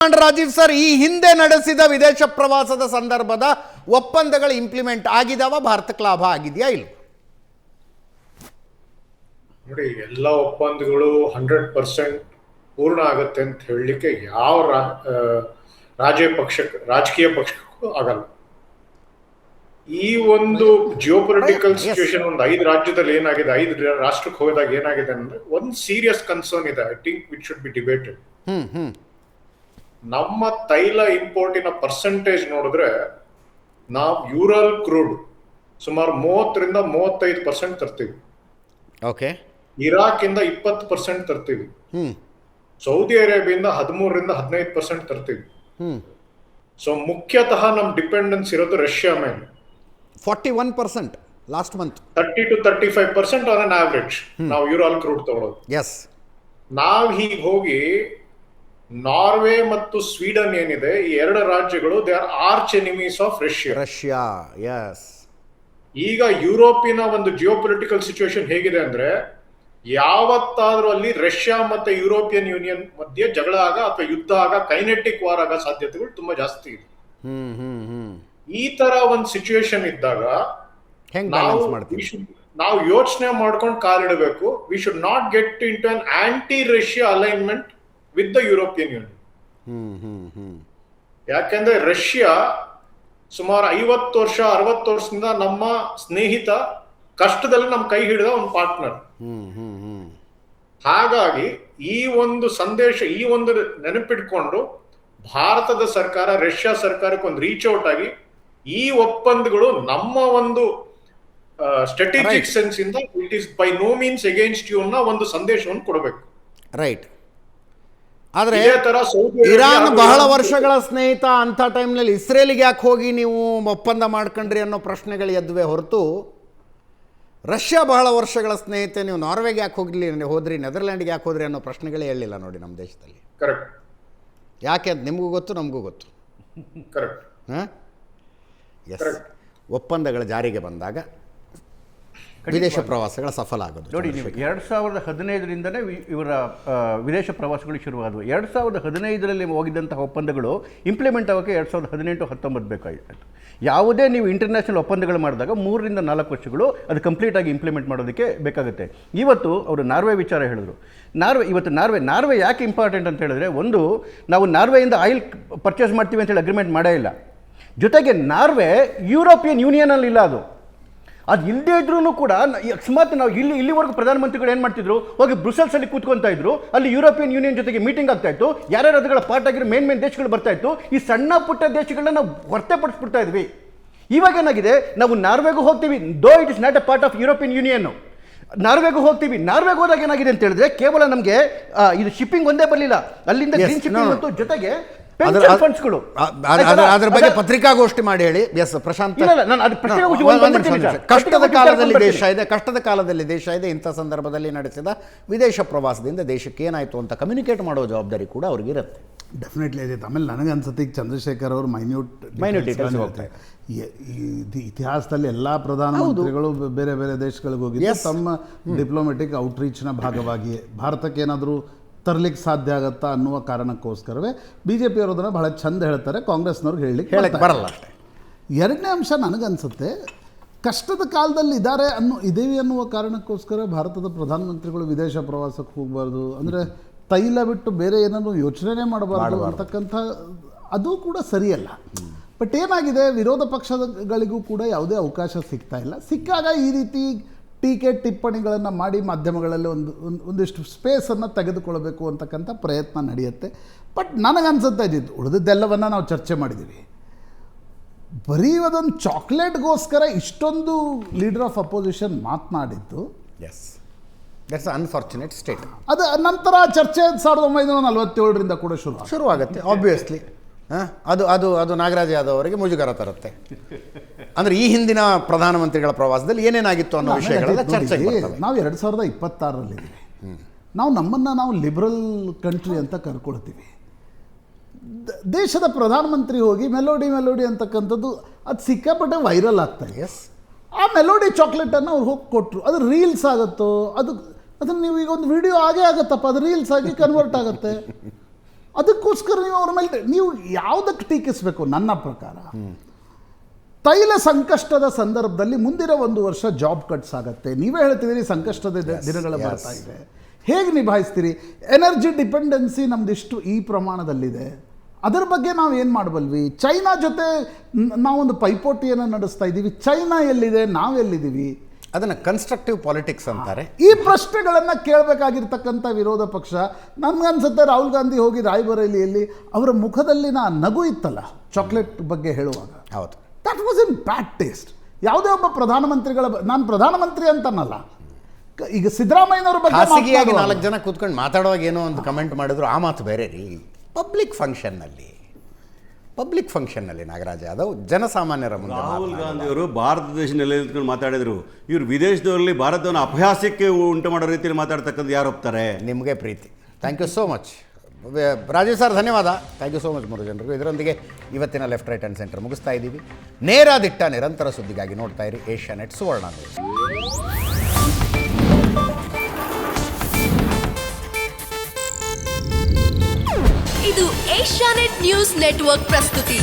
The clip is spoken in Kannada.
ರಾಜೀವ್ ಸರ್, ಈ ಹಿಂದೆ ನಡೆಸಿದ ವಿದೇಶ ಪ್ರವಾಸದ ಸಂದರ್ಭದ ಒಪ್ಪಂದಗಳು ಇಂಪ್ಲಿಮೆಂಟ್ ಆಗಿದಾವ? ಭಾರತಕ್ಕೆ ಲಾಭ ಆಗಿದೆಯಾ ಇಲ್ಲ? ನೋಡಿ, ಎಲ್ಲ ಒಪ್ಪಂದಗಳು 100% ಪೂರ್ಣ ಆಗುತ್ತೆ ಅಂತ ಹೇಳಲಿಕ್ಕೆ ಯಾವ ರಾಜಕೀಯ ಪಕ್ಷಕ್ಕೂ ಆಗಲ್ಲ. ಈ ಒಂದು ಜಿಯೋಪೊಲಿಟಿಕಲ್ ಸಿಚುವೇಶನ್ ಒಂದು 5 ರಾಜ್ಯದಲ್ಲಿ ಏನಾಗಿದೆ, 5 ರಾಷ್ಟ್ರಕ್ಕೆ ಹೋದಾಗ ಏನಾಗಿದೆ ಅಂದ್ರೆ ಒಂದು ಸೀರಿಯಸ್ ಕನ್ಸರ್ನ್ ಇದೆ. I think it should be debated. ನಮ್ಮ ತೈಲ ಇಂಪೋರ್ಟಿನ ಪರ್ಸೆಂಟೇಜ್ ನೋಡಿದ್ರೆ ನಾವು ಯೂರಲ್ ಕ್ರೂಡ್ ಸುಮಾರು 30-35% ತರ್ತೀವಿ. ಓಕೆ. ಇರಾಕ್ ಇಂದ 20% ತರ್ತೀವಿ. ಸೌದಿ ಅರೇಬಿಯಿಂದ 13-15% ತರ್ತೀವಿ. ಸೊ ಮುಖ್ಯತಃ ನಮ್ ಡಿಪೆಂಡೆನ್ಸ್ ಇರೋದು ರಷ್ಯಾ ಮೇಲೆ. 41% last month. 30-35% on an average ನಾವು ಯೂರಲ್ ಕ್ರೂಡ್ ತಗೊಳ್ಳೋದು. ಎಸ್. ನಾವ್ ಹೀಗೆ ಹೋಗಿ ನಾರ್ವೆ ಮತ್ತು ಸ್ವೀಡನ್ ಏನಿದೆ, ಈ 2 ರಾಜ್ಯಗಳು they are arch enemies of Russia. Yes. ಈಗ ಯುರೋಪಿನ ಒಂದು ಜಿಯೋಪೊಲಿಟಿಕಲ್ ಸಿಚುವೇಶನ್ ಹೇಗಿದೆ ಅಂದ್ರೆ, ಯಾವತ್ತಾದ್ರೂ ಅಲ್ಲಿ ರಷ್ಯಾ ಮತ್ತೆ ಯುರೋಪಿಯನ್ ಯೂನಿಯನ್ ಮಧ್ಯೆ ಜಗಳ ಆಗ ಅಥವಾ ಯುದ್ಧ ಆಗ, ಕೈನೆಟಿಕ್ ವಾರ್ ಆಗ ಸಾಧ್ಯತೆಗಳು ತುಂಬಾ ಜಾಸ್ತಿ ಇದೆ. ಈ ತರ ಒಂದು ಸಿಚುವೇಶನ್ ಇದ್ದಾಗ ನಾವು ಯೋಚನೆ ಮಾಡ್ಕೊಂಡು ಕಾಲಿಡಬೇಕು. We should not get into an anti Russia alignment with the European Union. ಯಾಕೆಂದ್ರೆ ರಷ್ಯಾ ಸುಮಾರು 50-60 ವರ್ಷದಿಂದ ನಮ್ಮ ಸ್ನೇಹಿತ, ಕಷ್ಟದಲ್ಲಿ ನಮ್ಮ ಕೈ ಹಿಡಿದ ಒಂದು ಪಾರ್ಟ್ನರ್. ಹಾಗಾಗಿ ಈ ಒಂದು ಸಂದೇಶ, ಈ ಒಂದು ನೆನಪಿಟ್ಕೊಂಡು ಭಾರತದ ಸರ್ಕಾರ ರಷ್ಯಾ ಸರ್ಕಾರಕ್ಕೆ ಒಂದು ರೀಚ್ ಔಟ್ ಆಗಿ ಈ ಒಪ್ಪಂದಗಳು ನಮ್ಮ ಒಂದು ಸ್ಟ್ರಾಟಜಿಕ್ ಸೆನ್ಸ್ ಇಂದ it is by no means against you ಅನ್ನೋ ಒಂದು ಸಂದೇಶವನ್ನು ಕೊಡಬೇಕು. ರೈಟ್. ಆದರೆ ಇರಾನ್ ಬಹಳ ವರ್ಷಗಳ ಸ್ನೇಹಿತ. ಅಂಥ ಟೈಮ್ನಲ್ಲಿ ಇಸ್ರೇಲಿಗೆ ಯಾಕೆ ಹೋಗಿ ನೀವು ಒಪ್ಪಂದ ಮಾಡ್ಕೊಂಡ್ರಿ ಅನ್ನೋ ಪ್ರಶ್ನೆಗಳು ಎದ್ದುವೆ ಹೊರತು, ರಷ್ಯಾ ಬಹಳ ವರ್ಷಗಳ ಸ್ನೇಹಿತೆ, ನೀವು ನಾರ್ವೆಗೆ ಯಾಕೆ ಹೋದ್ರಿ, ನೆದರ್ಲ್ಯಾಂಡ್ಗೆ ಯಾಕೆ ಹೋದ್ರಿ ಅನ್ನೋ ಪ್ರಶ್ನೆಗಳೇ ಹೇಳಿಲ್ಲ ನೋಡಿ ನಮ್ಮ ದೇಶದಲ್ಲಿ. ಕರೆಕ್ಟ್. ಯಾಕೆ ಅಂತ ನಿಮಗೂ ಗೊತ್ತು, ನಮಗೂ ಗೊತ್ತು. ಕರೆಕ್ಟ್. ಹಾಂ, ಎಸ್. ಒಪ್ಪಂದಗಳ ಜಾರಿಗೆ ಬಂದಾಗ ವಿದೇಶ ಪ್ರವಾಸಗಳ ಸಫಲ ಆಗೋದು ನೋಡಿ. ನೀವು 2015ರಿಂದನೇ ಇವರ ವಿದೇಶ ಪ್ರವಾಸಗಳು ಶುರುವಾದವು. 2015ರಲ್ಲಿ ಹೋಗಿದ್ದಂತಹ ಒಪ್ಪಂದಗಳು ಇಂಪ್ಲಿಮೆಂಟ್ ಆಗೋಕ್ಕೆ 2018-19 ಬೇಕಾಗಿತ್ತು. ಯಾವುದೇ ನೀವು ಇಂಟರ್ನ್ಯಾಷನಲ್ ಒಪ್ಪಂದಗಳು ಮಾಡಿದಾಗ 3-4 ವರ್ಷಗಳು ಅದು ಕಂಪ್ಲೀಟಾಗಿ ಇಂಪ್ಲಿಮೆಂಟ್ ಮಾಡೋದಕ್ಕೆ ಬೇಕಾಗುತ್ತೆ. ಇವತ್ತು ಅವರು ನಾರ್ವೆ ವಿಚಾರ ಹೇಳಿದ್ರು. ನಾರ್ವೆ ಯಾಕೆ ಇಂಪಾರ್ಟೆಂಟ್ ಅಂತ ಹೇಳಿದ್ರೆ, ಒಂದು, ನಾವು ನಾರ್ವೆಯಿಂದ ಆಯಿಲ್ ಪರ್ಚೇಸ್ ಮಾಡ್ತೀವಿ ಅಂತೇಳಿ ಅಗ್ರಿಮೆಂಟ್ ಮಾಡೇ ಇಲ್ಲ. ಜೊತೆಗೆ ನಾರ್ವೆ ಯುರೋಪಿಯನ್ ಯೂನಿಯನಲ್ಲಿ ಇಲ್ಲ. ಅದು ಇಲ್ಲದೇ ಇದ್ರೂ ಕೂಡ ಅಕಸ್ಮಾತ್ ನಾವು ಇಲ್ಲಿವರೆಗೂ ಪ್ರಧಾನಮಂತ್ರಿಗಳು ಏನು ಮಾಡ್ತಿದ್ರು, ಹೋಗಿ ಬ್ರುಸೆಲ್ಸಲ್ಲಿ ಕೂತ್ಕೊತಾ ಇದ್ರು. ಅಲ್ಲಿ ಯುರೋಪಿಯನ್ ಯೂನಿಯನ್ ಜೊತೆಗೆ ಮೀಟಿಂಗ್ ಆಗ್ತಾ ಇತ್ತು. ಯಾರ್ಯಾರು ಅದಗಳ ಪಾರ್ಟ್ ಆಗಿರೋ ಮೇನ್ ದೇಶಗಳು ಬರ್ತಾ ಇತ್ತು. ಈ ಸಣ್ಣ ಪುಟ್ಟ ದೇಶಗಳನ್ನ ನಾವು ಹೊರತುಪಡಿಸ್ಬಿಡ್ತಾ ಇದ್ವಿ. ಇವಾಗ ಏನಾಗಿದೆ, ನಾವು ನಾರ್ವೆಗೂ ಹೋಗ್ತೀವಿ, though it is not a part of European Union. ನಾರ್ವೆಗೂ ಹೋಗ್ತೀವಿ. ನಾರ್ವೆಗೆ ಹೋದಾಗ ಏನಾಗಿದೆ ಅಂತ ಹೇಳಿದ್ರೆ, ಕೇವಲ ನಮಗೆ ಇದು ಶಿಪ್ಪಿಂಗ್ ಒಂದೇ ಬರಲಿಲ್ಲ, ಅಲ್ಲಿಂದ ಗ್ರೀನ್ ಶಿಪ್ಪಿಂಗ್ ಮತ್ತು ಜೊತೆಗೆ ಅದ್ರ ಬಗ್ಗೆ ಪತ್ರಿಕಾಗೋಷ್ಠಿ ಮಾಡಿ ಹೇಳಿ. ಎಸ್ ಪ್ರಶಾಂತ್, ಕಷ್ಟದ ಕಾಲದಲ್ಲಿ ದೇಶ ಇದೆ. ಇಂಥ ಸಂದರ್ಭದಲ್ಲಿ ನಡೆಸಿದ ವಿದೇಶ ಪ್ರವಾಸದಿಂದ ದೇಶಕ್ಕೆ ಏನಾಯಿತು ಅಂತ ಕಮ್ಯುನಿಕೇಟ್ ಮಾಡೋ ಜವಾಬ್ದಾರಿ ಕೂಡ ಅವ್ರಿಗೆ ಇರುತ್ತೆ. ಡೆಫಿನೆಟ್ಲಿ ಇದೆ. ಆಮೇಲೆ ನನಗೆ ಅನ್ಸುತ್ತೆ, ಈಗ ಚಂದ್ರಶೇಖರ್ ಅವರು ಮೈನ್ಯೂಟ್ ಡೀಟೇಲ್ಸ್ ಹೋಗ್ತಾರೆ. ಇತಿಹಾಸದಲ್ಲಿ ಎಲ್ಲ ಪ್ರಧಾನಮಂತ್ರಿಗಳು ಬೇರೆ ಬೇರೆ ದೇಶಗಳಿಗೆ ಹೋಗಿದ್ದು ತಮ್ಮ ಡಿಪ್ಲೊಮೆಟಿಕ್ ಔಟ್ರೀಚ್ನ ಭಾಗವಾಗಿ ಭಾರತಕ್ಕೆ ಏನಾದರೂ ತರಲಿಕ್ಕೆ ಸಾಧ್ಯ ಆಗತ್ತಾ ಅನ್ನುವ ಕಾರಣಕ್ಕೋಸ್ಕರವೇ BJP-ಯವರು ಅದನ್ನು ಬಹಳ ಚಂದ ಹೇಳ್ತಾರೆ, ಕಾಂಗ್ರೆಸ್ನವ್ರಿಗೆ ಹೇಳಲಿಕ್ಕೆ ಬರಲ್ಲ ಅಷ್ಟೇ. ಎರಡನೇ ಅಂಶ ನನಗನ್ಸುತ್ತೆ, ಕಷ್ಟದ ಕಾಲದಲ್ಲಿ ಇದೇವಿ ಅನ್ನುವ ಕಾರಣಕ್ಕೋಸ್ಕರ ಭಾರತದ ಪ್ರಧಾನಮಂತ್ರಿಗಳು ವಿದೇಶ ಪ್ರವಾಸಕ್ಕೆ ಹೋಗಬಾರ್ದು, ಅಂದರೆ ತೈಲ ಬಿಟ್ಟು ಬೇರೆ ಏನಾದರೂ ಯೋಚನೆ ಮಾಡಬಾರ್ದು ಅಂತಕ್ಕಂಥ ಅದು ಕೂಡ ಸರಿಯಲ್ಲ. ಬಟ್ ಏನಾಗಿದೆ, ವಿರೋಧ ಪಕ್ಷಗಳಿಗೂ ಕೂಡ ಯಾವುದೇ ಅವಕಾಶ ಸಿಗ್ತಾ ಇಲ್ಲ. ಸಿಕ್ಕಾಗ ಈ ರೀತಿ ಟೀಕೆ ಟಿಪ್ಪಣಿಗಳನ್ನು ಮಾಡಿ ಮಾಧ್ಯಮಗಳಲ್ಲಿ ಒಂದಿಷ್ಟು ಸ್ಪೇಸನ್ನು ತೆಗೆದುಕೊಳ್ಬೇಕು ಅಂತಕ್ಕಂಥ ಪ್ರಯತ್ನ ನಡೆಯುತ್ತೆ. ಬಟ್ ನನಗನ್ಸುತ್ತೆ ಇದ್ದಿದ್ದು ಉಳಿದಿದ್ದೆಲ್ಲವನ್ನು ನಾವು ಚರ್ಚೆ ಮಾಡಿದ್ದೀವಿ. ಬರೀ ಅದೊಂದು ಚಾಕ್ಲೇಟ್ಗೋಸ್ಕರ ಇಷ್ಟೊಂದು ಲೀಡರ್ ಆಫ್ ಅಪೋಸಿಷನ್ ಮಾತನಾಡಿದ್ದು, ಎಸ್, ದಟ್ಸ್ ಅನ್ಫಾರ್ಚುನೇಟ್ ಸ್ಟೇಟ್. ಅದು ನಂತರ ಚರ್ಚೆ 1947ರಿಂದ ಕೂಡ ಶುರುವಾಗುತ್ತೆ ಆಬ್ವಿಯಸ್ಲಿ. ಅದು ನಾಗರಾಜ್ ಯಾದವ್ ಅವರಿಗೆ ಮುಜುಗರ ತರುತ್ತೆ. ಅಂದರೆ ಈ ಹಿಂದಿನ ಪ್ರಧಾನಮಂತ್ರಿಗಳ ಪ್ರವಾಸದಲ್ಲಿ ಏನೇನಾಗಿತ್ತು ಅನ್ನೋ ವಿಷಯಗಳೆಲ್ಲ ಚರ್ಚೆಗೆ ಬರ್ತವೆ. ನಾವು 2026ರಲ್ಲಿದ್ದೀವಿ. ನಾವು ಲಿಬರಲ್ ಕಂಟ್ರಿ ಅಂತ ಕರ್ಕೊಳ್ತೀವಿ. ದೇಶದ ಪ್ರಧಾನಮಂತ್ರಿ ಹೋಗಿ ಮೆಲೋಡಿ ಅಂತಕ್ಕಂಥದ್ದು ಅದು ಸಿಕ್ಕಾಪಟ್ಟೆ ವೈರಲ್ ಆಗ್ತಾಯಿದೆ. ಎಸ್, ಆ ಮೆಲೋಡಿ ಚಾಕ್ಲೇಟನ್ನು ಅವ್ರು ಹೋಗಿ ಕೊಟ್ಟರು. ಅದು ರೀಲ್ಸ್ ಆಗುತ್ತೋ, ಅದನ್ನು ನೀವು ಈಗ ಒಂದು ವಿಡಿಯೋ ಆಗೇ ಆಗುತ್ತಪ್ಪ, ಅದು ರೀಲ್ಸ್ ಆಗಿ ಕನ್ವರ್ಟ್ ಆಗುತ್ತೆ. ಅದಕ್ಕೋಸ್ಕರ ನೀವು ಅವ್ರ ಮೇಲೆ ನೀವು ಯಾವುದಕ್ಕೆ ಟೀಕಿಸಬೇಕು? ನನ್ನ ಪ್ರಕಾರ ತೈಲ ಸಂಕಷ್ಟದ ಸಂದರ್ಭದಲ್ಲಿ ಮುಂದಿನ 1 ವರ್ಷ ಜಾಬ್ ಕಟ್ಸ್ ಆಗುತ್ತೆ. ನೀವೇ ಹೇಳ್ತಿದ್ದೀರಿ ಸಂಕಷ್ಟದ ದಿನಗಳು ಬರ್ತಾ ಇದೆ, ಹೇಗೆ ನಿಭಾಯಿಸ್ತೀರಿ? ಎನರ್ಜಿ ಡಿಪೆಂಡೆನ್ಸಿ ನಮ್ದಿಷ್ಟು ಈ ಪ್ರಮಾಣದಲ್ಲಿದೆ, ಅದರ ಬಗ್ಗೆ ನಾವು ಏನು ಮಾಡಬಲ್ವಿ? ಚೈನಾ ಜೊತೆ ನಾವೊಂದು ಪೈಪೋಟಿಯನ್ನು ನಡೆಸ್ತಾ ಇದ್ದೀವಿ, ಚೈನಾ ಎಲ್ಲಿದೆ, ನಾವೆಲ್ಲಿದ್ದೀವಿ? ಅದನ್ನು ಕನ್ಸ್ಟ್ರಕ್ಟಿವ್ ಪಾಲಿಟಿಕ್ಸ್ ಅಂತಾರೆ. ಈ ಪ್ರಶ್ನೆಗಳನ್ನು ಕೇಳಬೇಕಾಗಿರ್ತಕ್ಕಂಥ ವಿರೋಧ ಪಕ್ಷ, ನನಗನ್ಸುತ್ತೆ ರಾಹುಲ್ ಗಾಂಧಿ ಹೋಗಿ ರಾಯ್ಬರೇಲಿಯಲ್ಲಿ ಅವರ ಮುಖದಲ್ಲಿನ ನಗು ಇತ್ತಲ್ಲ ಚಾಕ್ಲೇಟ್ ಬಗ್ಗೆ ಹೇಳುವಾಗ, ಹೌದು, that was in bad taste. ಯಾವುದೇ ಒಬ್ಬ ಪ್ರಧಾನಮಂತ್ರಿಗಳ ನಾನು ಪ್ರಧಾನಮಂತ್ರಿ ಅಂತನಲ್ಲ, ಈಗ ಸಿದ್ದರಾಮಯ್ಯನವರ ಬಗ್ಗೆ ಖಾಸಗಿಯಾಗಿ 4 ಜನ ಕೂತ್ಕೊಂಡು ಮಾತಾಡುವಾಗ ಏನೋ ಒಂದು ಕಮೆಂಟ್ ಮಾಡಿದ್ರು, ಆ ಮಾತು ಬೇರೆ ರೀ. ಪಬ್ಲಿಕ್ ಫಂಕ್ಷನ್ನಲ್ಲಿ ನಾಗರಾಜ್ ಯಾದವ್ ಜನಸಾಮಾನ್ಯರ ಮುಂದೆ ರಾಹುಲ್ ಗಾಂಧಿ ಅವರು ಭಾರತ ದೇಶ ನೆಲೆ ನಿಂತ್ಕೊಂಡು ಮಾತಾಡಿದ್ರು. ಇವರು ವಿದೇಶದವರಲ್ಲಿ ಭಾರತವನ್ನು ಅಪಹಾಸ್ಯಕ್ಕೆ ಉಂಟು ಮಾಡೋ ರೀತಿಯಲ್ಲಿ ಮಾತಾಡ್ತಕ್ಕಂಥ ಯಾರು ಒಪ್ತಾರೆ? ನಿಮಗೆ ಪ್ರೀತಿ. Thank you so much Rajeev sir, ಧನ್ಯವಾದ. ಥ್ಯಾಂಕ್ ಯು ಸೋ ಮಚ್ 3 ಜನರಿಗೂ. ಇದರೊಂದಿಗೆ ಇವತ್ತಿನ ಲೆಫ್ಟ್ ರೈಟ್ ಆ್ಯಂಡ್ ಸೆಂಟರ್ ಮುಗಿಸ್ತಾ ಇದ್ದೀವಿ. ನೇರ ದಿಟ್ಟ ನಿರಂತರ ಸುದ್ದಿಗಾಗಿ ನೋಡ್ತಾ ಇರಿ ಏಷ್ಯಾನೆಟ್ ಸುವರ್ಣ ನ್ಯೂಸ್. ಇದು ಏಷ್ಯಾನೆಟ್ ನ್ಯೂಸ್ ನೆಟ್ವರ್ಕ್ ಪ್ರಸ್ತುತಿ.